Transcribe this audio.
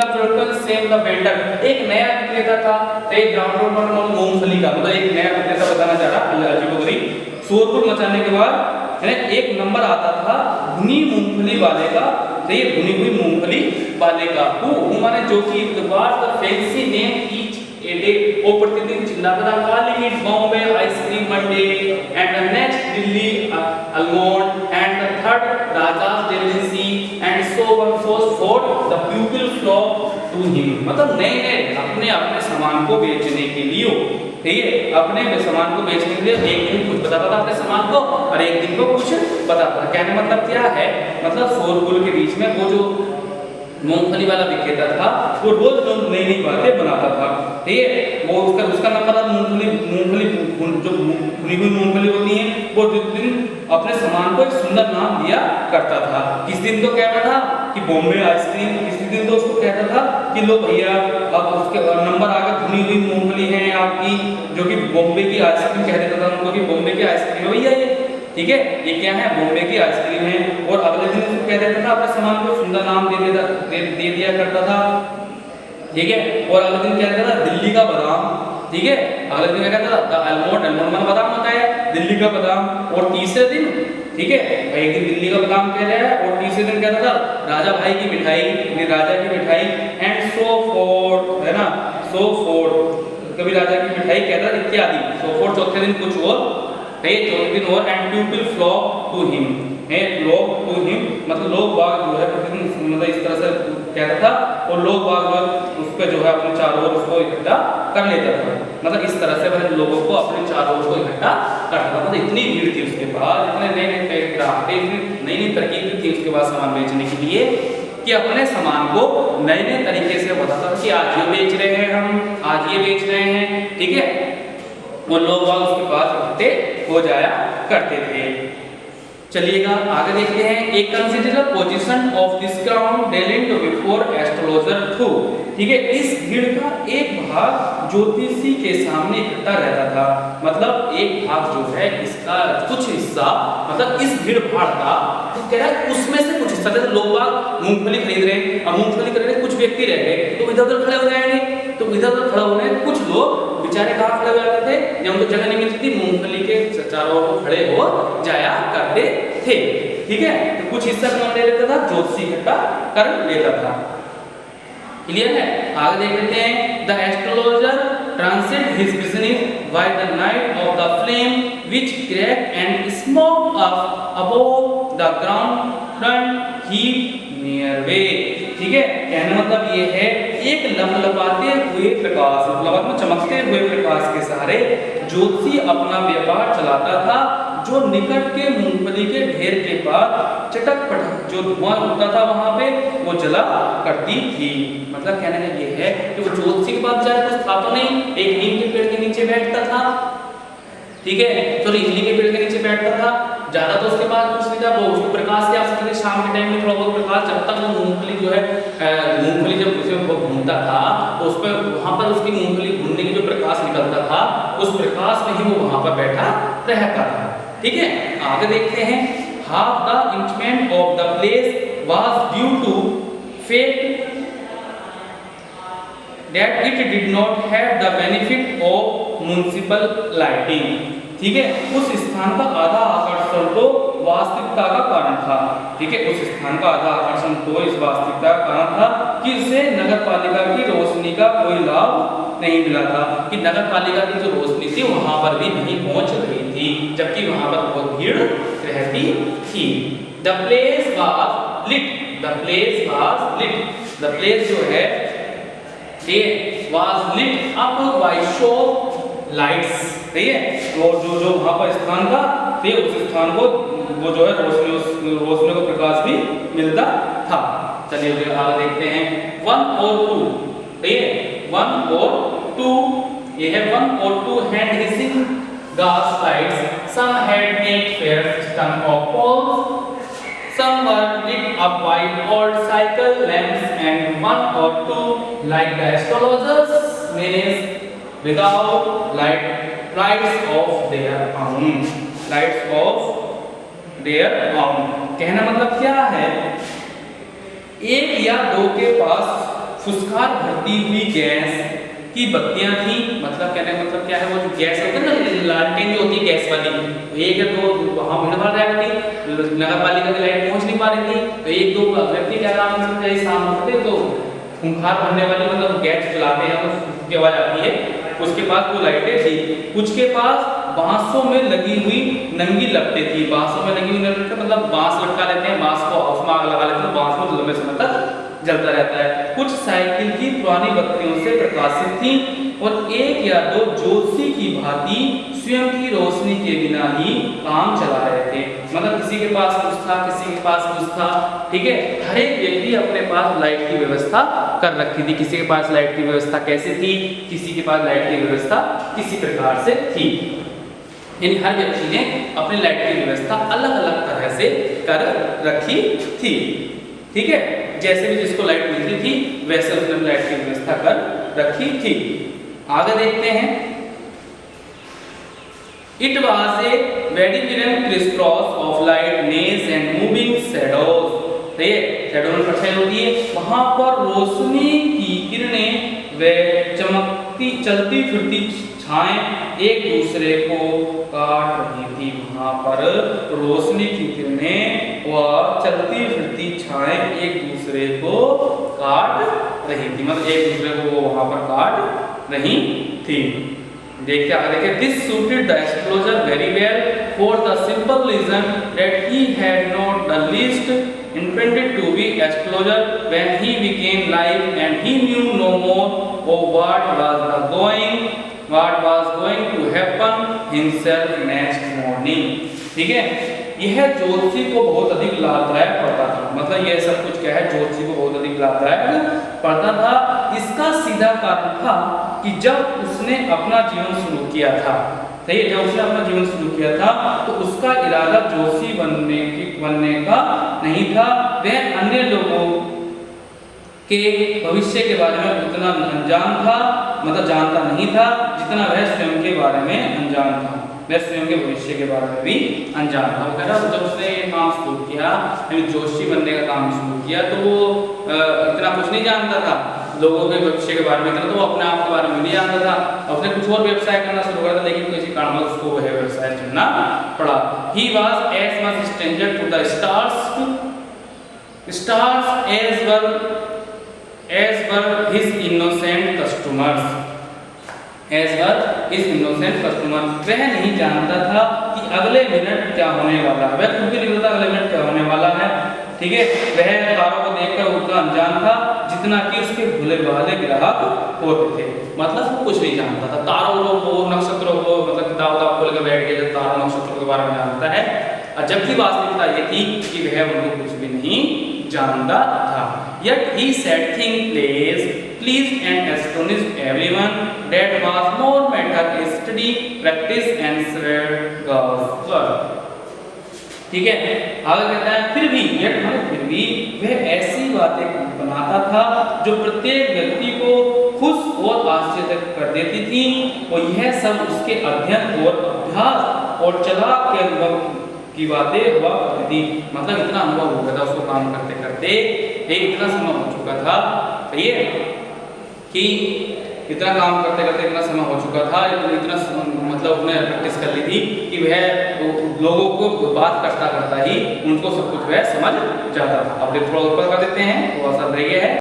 Same the vendor, एक नया विक्रेता था, एक ग्राउंड फ्लोर पर मूंगफली का, मतलब एक नया विक्रेता बताना चाह रहा, अजीबोगरीब शोरगुल मचाने के बाद है एक नंबर आता था भुनी मूंगफली वाले का, तो ये भुनी हुई मूंगफली वाले का, वो माने जो कि was the fancy name each a day, वो प्रतिदिन चिल्लाता था calling it Bombay ice cream Monday and the next Delhi almond and the third Raja's delicacy and so on so forth, the people flock to him, मतलब नए नए अपने अपने सामान को बेचने के लिए, ठीक है, अपने सामान को बेचने के लिए एक दिन कुछ बताता था अपने सामान को और एक दिन को कुछ बताता था। कहने मतलब क्या है, मतलब शोरगुल के बीच में वो जो मूंगफली वाला विक्रेता था वो रोज नई नई बातें बनाता था, ठीक है, वो उसका नंबर था मूंगफली जो भुनी हुई मूंगफली होती है, वो जिस दिन अपने सामान को एक सुंदर नाम दिया करता था। किस दिन तो कहता था कि बॉम्बे आइसक्रीम, किसी दिन तो उसको कहता था कि लो भैया अब उसके नंबर आगे भुनी हुई मूंगफली है आपकी, जो कि बॉम्बे की आइसक्रीम कह देता था उनको कि बॉम्बे की आइसक्रीम है भैया ये, ठीक है, ये क्या है बॉम्बे की आइसक्रीम है। और अगले दिन उसको कह देता था अपने सामान को सुंदर नाम दे दिया करता था, ठीक है, और अगले दिन क्या कहता था दिल्ली का बादाम, ठीक है, अगले दिन क्या कहता था आलमंड मन बादाम होता है दिल्ली का बादाम, और तीसरे दिन, ठीक है, एक दिन दिल्ली का बादाम कह रहा है और तीसरे दिन कहता था राजा भाई की मिठाई, राजा की मिठाई एंड सो फोर्थ, है ना, सो फोर्थ, कभी राजा की मिठाई कहता था इत्यादि, सो फोर्थ, चौथे दिन कुछ और, चौथे दिन और, and people flock to him, है फ्लॉक टू हिम, मतलब लोग बाग जो है प्रतिदिन मतलब इस तरह से कहता था और लोग बाग उस पर जो है अपने चारों ओर उसको इकट्ठा कर लेता था, मतलब इस तरह से वह लोगों को अपने चारों ओर को इकट्ठा करता था। मतलब इतनी भीड़ थी उसके पास, इतने नए नए ग्राहक थे, इतनी नई नई तरकीब थी उसके पास सामान बेचने के लिए कि अपने सामान को नए नए तरीके से बताता था कि आज ये बेच रहे हैं हम, आज ये बेच रहे हैं, ठीक है, वो लोग उसके पास इकट्ठे हो जाया करते थे। चलिएगा आगे देखते हैं, एक consider position of this crowd dealing before astrologer through, ठीक है, इस भीड़ का एक भाग ज्योतिषी के सामने इकट्ठा रहता था, मतलब एक भाग जो है इसका कुछ हिस्सा, मतलब इस भीड़ भाड़ का तो कह रहा है उसमें से कुछ हिस्सा, जैसे लोग बाग मूंगफली खरीद रहे हैं, अब मूंगफली खरीद रहे कुछ व्यक्ति रह गए तो इधर उधर खड़े हो जाएंगे, तो इधर उधर खड़े होने कुछ लोग बेचारे कहाँ खड़े हो जाते थे, जब उनको जगह नहीं मिलती थी मूंगफली के चारों ओर खड़े हो जाया करते थे, ठीक है, तो कुछ हिस्सा कौन ले लेता था, ज्योतिषी इकट्ठा कर लेता था। क्लियर है, आगे देख लेते हैं, the astrologer transit his business by the night of the flame which crack and smoke up above the ground front heat near way, ठीक है, कहने मतलब ये है एक लपलपाते हुए प्रकाश, मतलब चमकते हुए प्रकाश के सहारे ज्योतिषी अपना व्यापार चलाता था, जो निकट के मूंगफली के ढेर के पास चटक पटक जो धुआं उठता था वहां पे वो जला करती थी। मतलब कहने का ये है कि वो ज्योतिषी के पास जाए कुछ था तो नहीं, एक नीम के पेड़ के नीचे बैठता था, ठीक है, तो इमली के पेड़ के नीचे बैठता था, ज्यादा तो उसके पास कुछ नहीं था, वो उसको प्रकाश की आवश्यकता थी, शाम के टाइम में थोड़ा बहुत प्रकाश, जब तक वो मूंगफली जो है मूंगफली जब उसे वो भूनता था तो उस पर वहां पर उसकी मूंगफली भूनने की जो प्रकाश निकलता था उस प्रकाश में ही वो वहां पर बैठा रहता था, ठीक है। आगे देखते हैं, half the enchantment of the place was due to fate that it did not have the benefit of municipal lighting, ठीक है, उस स्थान का आधा आकर्षण तो वास्तविकता का कारण था, ठीक है, उस स्थान का आधा आकर्षण तो इस वास्तविकता का कारण था कि इसे नगर पालिका की रोशनी का कोई लाभ नहीं मिला था, कि नगर पालिका की जो रोशनी थी वहां पर भी नहीं पहुंच रही थी, जबकि वहां पर बहुत भीड़ रहती थी। The place was lit, the place was lit, the place जो है was lit up by show lights, ठीक है, और जो वहां पर स्थान था फिर उस स्थान को वो जो है रोशनी को प्रकाश भी मिलता था। चलिए आगे देखते हैं, 1 और 2, ठीक है, 1 और 2, ये है 1 और 2 hand hissing gas lights, some had 8 fair system of poles, some were lit up by old cycle lamps, and 1 or 2 like the astrologers managed without lights of their own, lights of their own। कहना मतलब क्या है, एक या दो के पास फुसकार भरती हुई गैस की बत्तियां थी। मतलब कहने का मतलब क्या है, वो जो गैस होती है ना, लालटेन जो होती है गैस वाली, एक है तो वहां भीड़ भाड़ रह गई, नगर पालिका की लाइट पहुंच नहीं पा रही थी, तो एक दो व्यक्ति क्या काम करते थे, शाम होते तो खूंखार भरने वाली मतलब गैस जलाते हैं तो की आवाज आती है, उसके पास वो लाइटें थी। कुछ के पास बांसों में लगी हुई नंगी लपटें थी। बांसों में लगी हुई लपटें मतलब बांस लटका लेते हैं, बांस को हाउस में आग लगा लेते हैं, बांस में लंबे समय तक जलता रहता है। कुछ साइकिल की पुरानी बत्तियों से प्रकाशित थी और एक या दो ज्योतिषी की भांति स्वयं की रोशनी के बिना ही काम चला रहे थे। मतलब किसी के पास कुछ था, किसी के पास कुछ था, ठीक है। हर एक व्यक्ति अपने पास लाइट की व्यवस्था कर रखी थी। किसी के पास लाइट की व्यवस्था कैसे थी, किसी के पास लाइट की व्यवस्था किसी प्रकार से थी। यानी हर व्यक्ति ने अपनी लाइट की व्यवस्था अलग अलग तरह से कर रखी थी, ठीक है। जैसे भी जिसको लाइट मिलती थी वैसे उसने लाइट की व्यवस्था कर रखी थी। आगे देखते हैं। It was a very weird crisscross of lightness and moving shadows. तो ये शैडो में परछाई होती है, वहां पर रोशनी की किरणें व चमकती चलती फिरती छाएं एक दूसरे को काट रही थी। वहां पर रोशनी की किरणें व चलती फिरती छाएं एक दूसरे को काट रही थी, मतलब एक दूसरे को वो वहां पर काट रही थी। देखिए आगे देखिए, this suited the astrologer very well for the simple reason that he had not the least intended to be astrologer when he became live and he knew no more of what was going to happen himself next morning। ठीक है, यह ज्योतिषी को बहुत अधिक लाभदायक पड़ता था। मतलब यह सब कुछ क्या है, ज्योतिषी को बहुत अधिक लाभदायक पड़ता था। इसका सीधा कारण था कि जब उसने अपना जीवन शुरू किया था, सही है, जब उसने अपना जीवन शुरू किया था तो उसका इरादा ज्योतिषी बनने का नहीं था। वह अन्य लोगों के भविष्य के बारे में उतना अनजान था, मतलब जानता नहीं था जितना वह स्वयं के बारे में अनजान था। वह स्वयं के भविष्य के बारे में भी अनजान था। वो कह रहा जब उसने ये काम शुरू किया, ज्योतिषी बनने का काम शुरू किया, तो वो इतना कुछ नहीं जानता था लोगों के भविष्य के बारे में, इतना तो वो अपने आप के बारे में नहीं जानता था। उसने कुछ और व्यवसाय करना शुरू करा था, लेकिन किसी कारणवश उसको वह व्यवसाय चुनना पड़ा। He was as much stranger to the stars as were his innocent customers। वह नहीं जानता था कि अगले मिनट क्या होने वाला है, वह खुद भी नहीं जानता अगले मिनट क्या होने वाला है, ठीक है। वह तारों को देखकर उतना अनजान था जितना कि उसके भोले भाले ग्राहक होते थे। मतलब वो कुछ नहीं जानता था, तारों को, नक्षत्रों को, मतलब किताब खोल के बैठ के तारों नक्षत्रों के बारे में जानता है, और जबकि वास्तविकता ये थी कि वह उनको कुछ भी नहीं जानता था। Yet he said things pleased and astonished everyone that was more matter study, practice and shared God's word। ठीक है, आगे कहता है फिर भी वह ऐसी बातें बनाता था जो प्रत्येक व्यक्ति को खुश और आश्चर्यचकित कर देती थी, और यह सब उसके अध्ययन और अभ्यास और चालाक के अनुभव की बातें हुआ करती थी। मतलब इतना अनुभव हो गया था उसको काम करते करते, इतना समय हो चुका था, सही है, कि इतना काम करते करते इतना समय हो चुका था, इतना मतलब उसने प्रैक्टिस कर ली थी कि वह लोगों को बात करता करता ही उनको सब कुछ वह समझ जाता था। अब थोड़ा ऊपर कर देते हैं, थोड़ा सा रह गया है।